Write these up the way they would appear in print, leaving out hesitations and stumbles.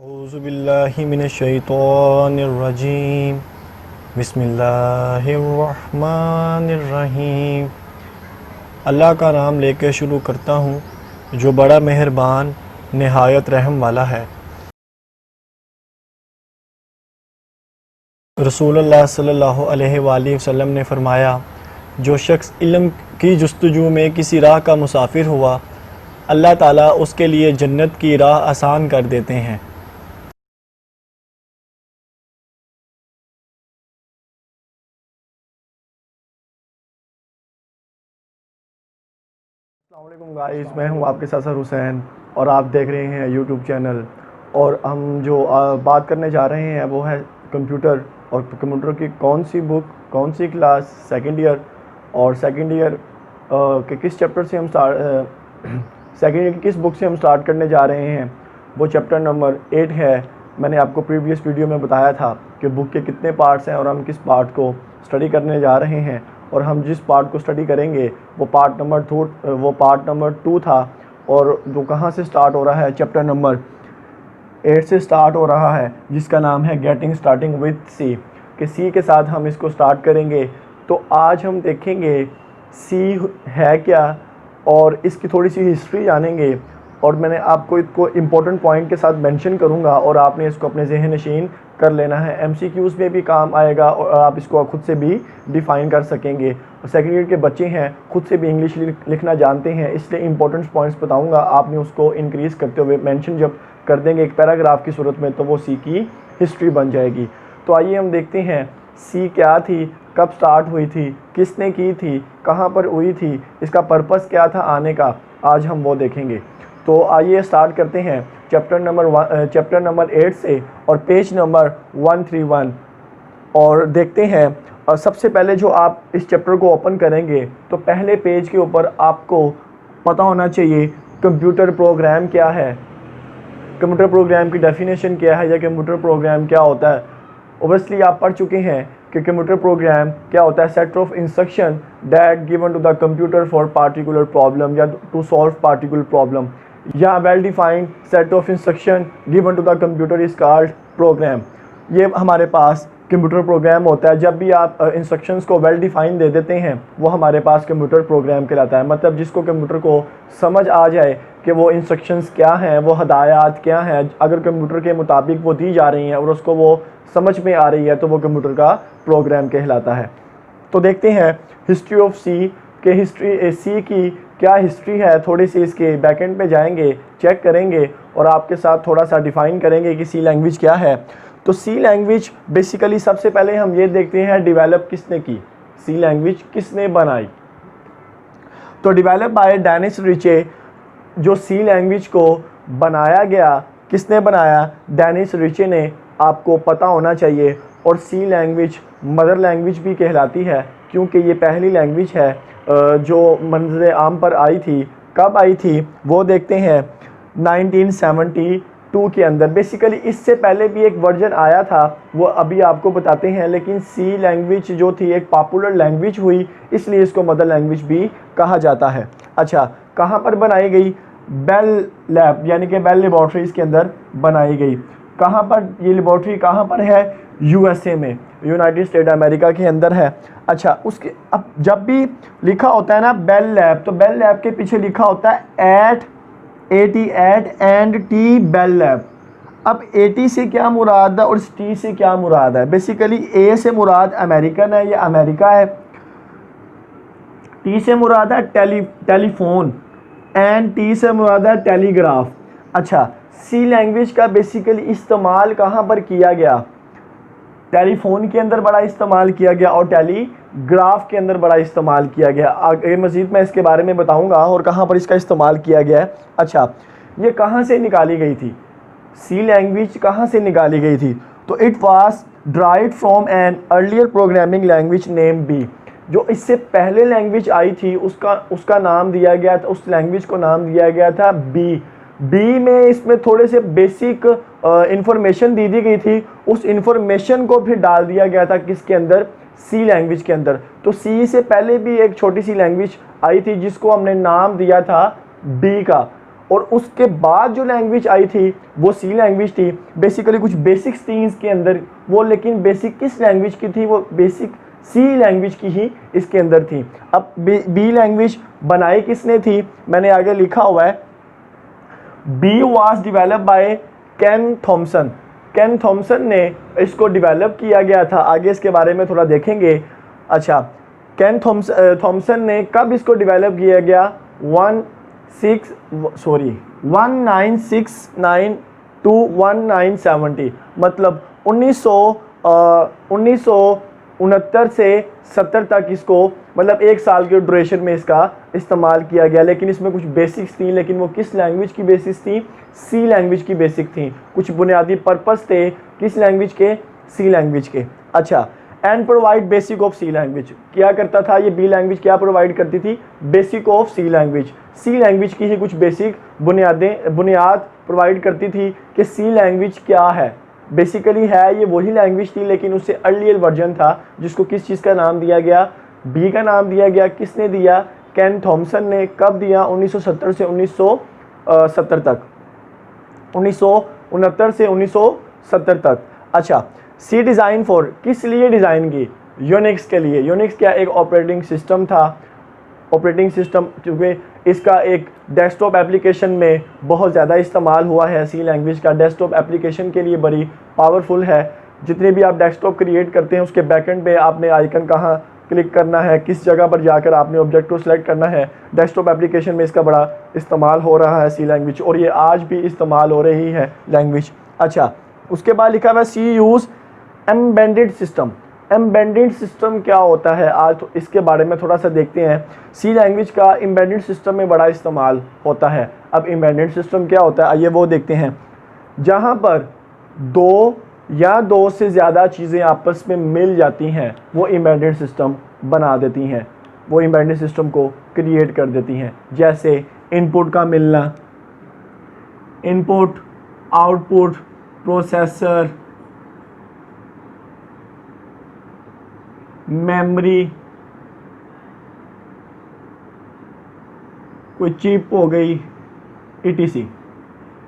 औज़ुबिल्लाहि मिनश्शैतानिर्रजीम बिस्मिल्लाहिर्रहमानिर्रहीम। अल्लाह का नाम लेकर शुरू करता हूँ जो बड़ा मेहरबान निहायत रहम वाला है। रसूलुल्लाह सल्लल्लाहु अलैहि वसल्लम ने फ़रमाया, जो शख्स इल्म की जुस्तजू में किसी राह का मुसाफिर हुआ, अल्लाह ताला उसके लिए जन्नत की राह आसान कर देते हैं। अस्सलाम वालेकुम गाइस, मैं हूं आपके साथ सर हुसैन और आप देख रहे हैं यूट्यूब चैनल। और हम जो बात करने जा रहे हैं वो है कंप्यूटर, और कंप्यूटर की कौन सी बुक, कौन सी क्लास, सेकंड ईयर, और सेकंड ईयर के किस चैप्टर से हम सेकंड ईयर की किस बुक से हम स्टार्ट करने जा रहे हैं। वो चैप्टर नंबर 8 है। मैंने आपको प्रीवियस वीडियो में बताया था कि बुक के कितने पार्ट्स हैं और हम किस पार्ट को स्टडी करने जा रहे हैं। और हम जिस पार्ट को स्टडी करेंगे वो पार्ट नंबर 2 था, और जो कहाँ से स्टार्ट हो रहा है, चैप्टर नंबर 8 से स्टार्ट हो रहा है, जिसका नाम है गेटिंग स्टार्टिंग विद सी। कि सी के साथ हम इसको स्टार्ट करेंगे। तो आज हम देखेंगे सी है क्या और इसकी थोड़ी सी हिस्ट्री जानेंगे। और मैंने आपको इसको इम्पोर्टेंट पॉइंट के साथ मेंशन करूंगा और आपने इसको अपने ज़हन नशीन कर लेना है। एमसीक्यूज़ में भी काम आएगा और आप इसको खुद से भी डिफ़ाइन कर सकेंगे। और सेकेंड ईयर के बच्चे हैं, खुद से भी इंग्लिश लिखना जानते हैं, इसलिए इंपॉर्टेंट पॉइंट्स बताऊंगा। आपने उसको इंक्रीज़ करते हुए मेंशन जब कर देंगे एक पैराग्राफ की सूरत में, तो वो सी की हिस्ट्री बन जाएगी। तो आइए हम देखते हैं सी क्या थी, कब स्टार्ट हुई थी, किसने की थी, कहाँ पर हुई थी, इसका पर्पस क्या था आने का, आज हम वो देखेंगे। तो आइए स्टार्ट करते हैं चैप्टर नंबर 8 से और पेज नंबर 131 और देखते हैं। और सबसे पहले जो आप इस चैप्टर को ओपन करेंगे तो पहले पेज के ऊपर आपको पता होना चाहिए कंप्यूटर प्रोग्राम क्या है, कंप्यूटर प्रोग्राम की डेफिनेशन क्या है, या कंप्यूटर प्रोग्राम क्या होता है। ओबियसली आप पढ़ चुके हैं कि कंप्यूटर प्रोग्राम क्या होता है। Set of instruction that given to the computer for particular problem या टू सॉल्व पार्टिकुलर प्रॉब्लम, या well defined set of instruction given to the computer is called program. ये हमारे पास कंप्यूटर प्रोग्राम होता है। जब भी आप इंस्ट्रक्शंस को वेल डिफाइन दे देते हैं वो हमारे पास कंप्यूटर प्रोग्राम कहलाता है। मतलब जिसको कंप्यूटर को समझ आ जाए कि वो इंस्ट्रक्शंस क्या हैं, वो हदायत क्या हैं, अगर कंप्यूटर के मुताबिक वो दी जा रही हैं और उसको वो समझ में आ रही है, तो वो कंप्यूटर का प्रोग्राम कहलाता है। तो देखते हैं हिस्ट्री ऑफ सी के सी की क्या हिस्ट्री है। थोड़ी सी इसके बैकएंड पे जाएंगे, चेक करेंगे और आपके साथ थोड़ा सा डिफ़ाइन करेंगे कि सी लैंग्वेज क्या है। तो सी लैंग्वेज बेसिकली सबसे पहले हम ये देखते हैं डेवलप किसने की, सी लैंग्वेज किसने बनाई। तो डेवलप बाय डेनिस रिचे, जो सी लैंग्वेज को बनाया गया, किसने बनाया, डेनिस रिचे ने, आपको पता होना चाहिए। और सी लैंग्वेज मदर लैंग्वेज भी कहलाती है क्योंकि ये पहली लैंग्वेज है जो मंज़र आम पर आई थी। कब आई थी वो देखते हैं 1972 के अंदर। बेसिकली इससे पहले भी एक वर्जन आया था, वो अभी आपको बताते हैं। लेकिन सी लैंग्वेज जो थी एक पॉपुलर लैंग्वेज हुई, इसलिए इसको मदर लैंग्वेज भी कहा जाता है। अच्छा, कहाँ पर बनाई गई, बेल लैब यानी कि बेल लेबॉर्ट्रीज़ के अंदर बनाई गई। कहाँ पर ये लेबॉर्ट्री कहाँ पर है, यूएसए में, यूनाइटेड स्टेट अमेरिका के अंदर है। अच्छा, उसके अब जब भी लिखा होता है ना बेल लैब, तो बेल लैब के पीछे लिखा होता है AT and T Bell Lab. अब AT से क्या मुराद है और T से क्या मुराद है। बेसिकली A से मुराद अमेरिकन है या अमेरिका है, T से मुराद है टेलीफोन, एंड T से मुराद है टेलीग्राफ। अच्छा, सी लैंग्वेज का बेसिकली इस्तेमाल कहाँ पर किया गया, टेलीफोन के अंदर बड़ा इस्तेमाल किया गया और टेलीग्राफ के अंदर बड़ा इस्तेमाल किया गया। आगे मज़ीद मैं इसके बारे में बताऊंगा और कहाँ पर इसका इस्तेमाल किया गया है। अच्छा, ये कहाँ से निकाली गई थी, सी लैंग्वेज कहाँ से निकाली गई थी। तो it was derived from an earlier programming language name B. जो इससे पहले लैंग्वेज आई थी उसका नाम दिया गया था, उस लैंग्वेज को नाम दिया गया था बी में इसमें थोड़े से बेसिक इंफॉर्मेशन दी गई थी। उस इंफॉर्मेशन को फिर डाल दिया गया था किसके अंदर, सी लैंग्वेज के अंदर। तो सी से पहले भी एक छोटी सी लैंग्वेज आई थी जिसको हमने नाम दिया था बी का, और उसके बाद जो लैंग्वेज आई थी वो सी लैंग्वेज थी। बेसिकली कुछ बेसिक्स थी इसके अंदर वो, लेकिन बेसिक किस लैंग्वेज की थी? वो बेसिक सी लैंग्वेज की ही इसके अंदर थी। अब बी लैंग्वेज बनाई किसने थी? मैंने आगे लिखा हुआ है, B was develop by Ken Thompson. Ken Thompson ने इसको डिवेलप किया गया था, आगे इसके बारे में थोड़ा देखेंगे। अच्छा, केन थॉमसन ने कब इसको डिवेलप किया गया? 1969 टू 1970, मतलब 1969 से 70 तक इसको, मतलब 1 साल के ड्यूरेशन में इसका इस्तेमाल किया गया। लेकिन इसमें कुछ बेसिक्स थी, लेकिन वो किस लैंग्वेज की बेसिस थी? सी लैंग्वेज की बेसिक थी। कुछ बुनियादी पर्पस थे किस लैंग्वेज के? सी लैंग्वेज के। अच्छा, and provide basic of C language, क्या करता था ये बी लैंग्वेज? क्या प्रोवाइड करती थी? Basic of C language. C language की ही कुछ बेसिक बुनियाद प्रोवाइड करती थी कि सी लैंग्वेज क्या है। बेसिकली है ये वही लैंग्वेज थी, लेकिन उससे अर्लियर वर्जन था जिसको किस चीज़ का नाम दिया गया? बी का नाम दिया गया। किसने दिया? केन थॉमसन ने। कब दिया? 1970 से 1970 तक, 1969 से 1970 तक। अच्छा, सी डिज़ाइन फॉर, किस लिए डिज़ाइन की? यूनिक्स के लिए। यूनिक्स क्या? एक ऑपरेटिंग सिस्टम था। ऑपरेटिंग सिस्टम, क्योंकि इसका एक डेस्कटॉप एप्लीकेशन में बहुत ज़्यादा इस्तेमाल हुआ है। सी लैंग्वेज का डेस्कटॉप एप्लीकेशन के लिए बड़ी पावरफुल है। जितने भी आप डेस्कटॉप क्रिएट करते हैं उसके बैकएंड पे आपने आइकन कहाँ क्लिक करना है, किस जगह पर जाकर आपने ऑब्जेक्ट को सिलेक्ट करना है, डेस्कटॉप एप्लीकेशन में इसका बड़ा इस्तेमाल हो रहा है सी लैंग्वेज, और ये आज भी इस्तेमाल हो रही है लैंग्वेज। अच्छा, उसके बाद लिखा हुआ है C use embedded system. Embedded system क्या होता है? आज तो इसके बारे में थोड़ा सा देखते हैं। सी लैंग्वेज का एम्बेडेड सिस्टम में बड़ा इस्तेमाल होता है। अब एम्बेडेड सिस्टम क्या होता है आइए वो देखते हैं। जहाँ पर दो या दो से ज़्यादा चीज़ें आपस में मिल जाती हैं वो एम्बेडेड सिस्टम बना देती हैं, वो एम्बेडेड सिस्टम को क्रिएट कर देती हैं। जैसे इनपुट का मिलना, इनपुट, आउटपुट, प्रोसेसर, मेमोरी, कोई चिप हो गई, etc।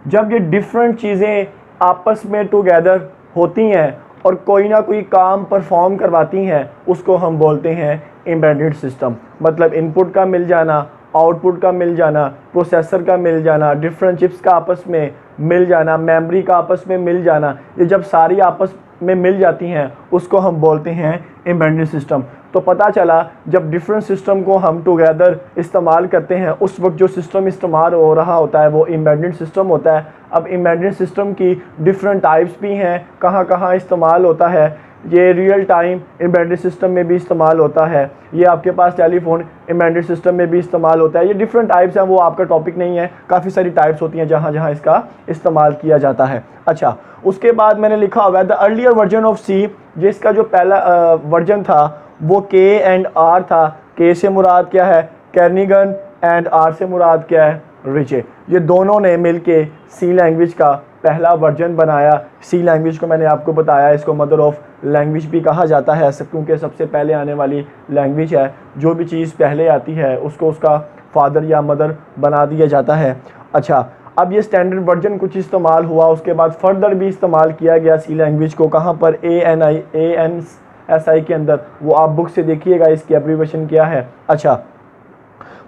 जब ये डिफरेंट चीज़ें आपस में टुगेदर होती हैं और कोई ना कोई काम परफॉर्म करवाती हैं उसको हम बोलते हैं एम्बेडेड सिस्टम। मतलब इनपुट का मिल जाना, आउटपुट का मिल जाना, प्रोसेसर का मिल जाना, डिफरेंट चिप्स का आपस में मिल जाना, मेमोरी का आपस में मिल जाना, ये जब सारी आपस में मिल जाती हैं उसको हम बोलते हैं एम्बेडेड सिस्टम। तो पता चला जब डिफरेंट सिस्टम को हम टुगेदर इस्तेमाल करते हैं उस वक्त जो सिस्टम इस्तेमाल हो रहा होता है वो एम्बेडेड सिस्टम होता है। अब एम्बेडेड सिस्टम की डिफरेंट टाइप्स भी हैं, कहाँ कहाँ इस्तेमाल होता है। ये रियल टाइम एम्बेडेड सिस्टम में भी इस्तेमाल होता है, ये आपके पास टेलीफोन एम्बेडेड सिस्टम में भी इस्तेमाल होता है। ये डिफरेंट टाइप्स हैं, वो आपका टॉपिक नहीं है, काफ़ी सारी टाइप्स होती हैं जहाँ जहाँ इसका इस्तेमाल किया जाता है। अच्छा, उसके बाद मैंने लिखा हुआ है द अर्लियर वर्जन ऑफ सी, जिसका जो पहला वर्जन था वो के एंड आर था। के से मुराद क्या है? कैर्निगन, एंड आर से मुराद क्या है? रिचे। ये दोनों ने मिलके सी लैंग्वेज का पहला वर्जन बनाया। सी लैंग्वेज को मैंने आपको बताया इसको मदर ऑफ लैंग्वेज भी कहा जाता है, क्योंकि सबसे पहले आने वाली लैंग्वेज है। जो भी चीज़ पहले आती है उसको उसका फादर या मदर बना दिया जाता है। अच्छा, अब ये स्टैंडर्ड वर्जन कुछ इस्तेमाल हुआ, उसके बाद फर्दर भी इस्तेमाल किया गया सी लैंग्वेज को। कहाँ पर? ANSI के अंदर, वो आप बुक से देखिएगा इसकी एब्रीविएशन क्या है। अच्छा,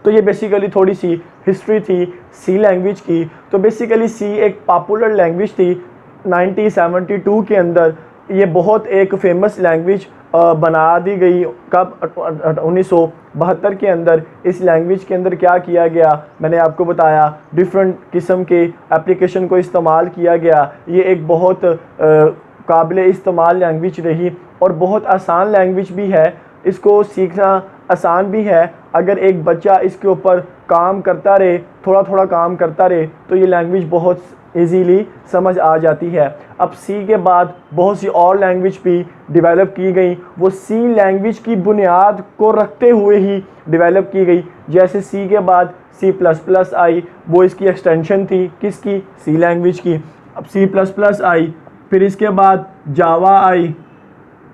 तो ये बेसिकली थोड़ी सी हिस्ट्री थी सी लैंग्वेज की। तो बेसिकली सी एक पॉपुलर लैंग्वेज थी 1972 के अंदर। ये बहुत एक फेमस लैंग्वेज बना दी गई। कब? 1972 के अंदर। इस लैंग्वेज के अंदर क्या किया गया? मैंने आपको बताया डिफरेंट किस्म के एप्लीकेशन को इस्तेमाल किया गया। ये एक बहुत काबिल इस्तेमाल लैंग्वेज रही और बहुत आसान लैंग्वेज भी है। इसको सीखना आसान भी है। अगर एक बच्चा इसके ऊपर काम करता रहे, थोड़ा थोड़ा काम करता रहे, तो ये लैंग्वेज बहुत इजीली समझ आ जाती है। अब सी के बाद बहुत सी और लैंग्वेज भी डेवलप की गई, वो सी लैंग्वेज की बुनियाद को रखते हुए ही डेवलप की गई। जैसे सी के बाद C++ आई, वो इसकी एक्सटेंशन थी किसकी? सी लैंग्वेज की। अब C++ आई, फिर इसके बाद जावा आई,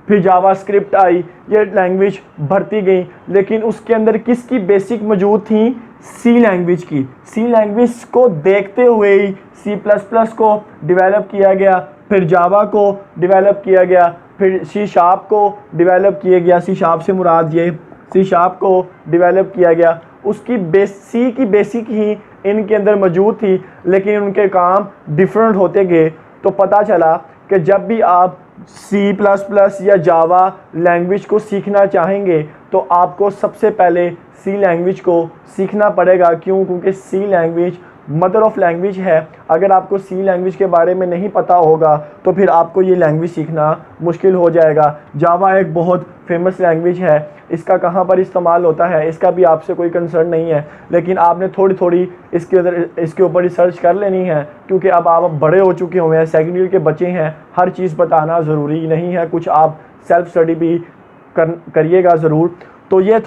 फिर जावास्क्रिप्ट आई। ये लैंग्वेज बढ़ती गई, लेकिन उसके अंदर किसकी बेसिक मौजूद थी? सी लैंग्वेज की। सी लैंग्वेज को देखते हुए ही सी प्लस प्लस को डेवलप किया गया, फिर जावा को डेवलप किया गया, फिर सी शार्प को डेवलप किया गया। सी शार्प से मुराद ये सी शार्प को डेवलप किया गया। उसकी सी की बेसिक ही इनके अंदर मौजूद थी, लेकिन उनके काम डिफरेंट होते गए। तो पता चला कि जब भी आप सी प्लस प्लस या जावा लैंग्वेज को सीखना चाहेंगे तो आपको सबसे पहले सी लैंग्वेज को सीखना पड़ेगा। क्यों? क्योंकि सी लैंग्वेज मदर ऑफ लैंग्वेज है। अगर आपको सी लैंग्वेज के बारे में नहीं पता होगा तो फिर आपको ये लैंग्वेज सीखना मुश्किल हो जाएगा। जावा एक बहुत फेमस लैंग्वेज है, इसका कहाँ पर इस्तेमाल होता है इसका भी आपसे कोई कंसर्न नहीं है, लेकिन आपने थोड़ी थोड़ी इसके ऊपर रिसर्च कर लेनी है, क्योंकि अब आप बड़े हो चुके हुए हैं, सेकेंड ईयर के बच्चे हैं। हर चीज़ बताना ज़रूरी नहीं है, कुछ आप सेल्फ स्टडी भी करिएगा ज़रूर। तो ये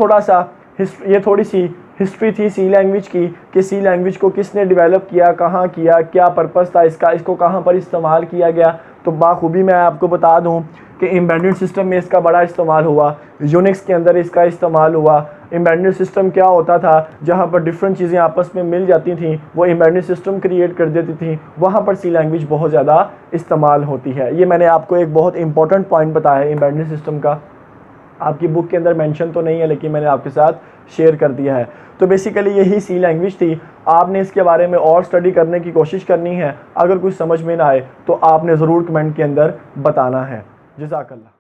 थोड़ी सी हिस्ट्री थी सी लैंग्वेज की, कि सी लैंग्वेज को किसने डेवलप किया, कहाँ किया, क्या पर्पस था इसका, इसको कहाँ पर इस्तेमाल किया गया। तो बाखूबी मैं आपको बता दूं कि एम्बेडेड सिस्टम में इसका बड़ा इस्तेमाल हुआ, यूनिक्स के अंदर इसका इस्तेमाल हुआ। एम्बेडेड सिस्टम क्या होता था? जहाँ पर डिफरेंट चीज़ें आपस में मिल जाती थी वो एम्बेडेड सिस्टम क्रिएट कर देती थी, वहाँ पर सी लैंग्वेज बहुत ज़्यादा इस्तेमाल होती है। ये मैंने आपको एक बहुत इंपॉर्टेंट पॉइंट बताया है एम्बेडेड सिस्टम का। आपकी बुक के अंदर मेंशन तो नहीं है, लेकिन मैंने आपके साथ शेयर कर दिया है। तो बेसिकली यही सी लैंग्वेज थी। आपने इसके बारे में और स्टडी करने की कोशिश करनी है। अगर कुछ समझ में ना आए तो आपने ज़रूर कमेंट के अंदर बताना है। जज़ाकल्लाह।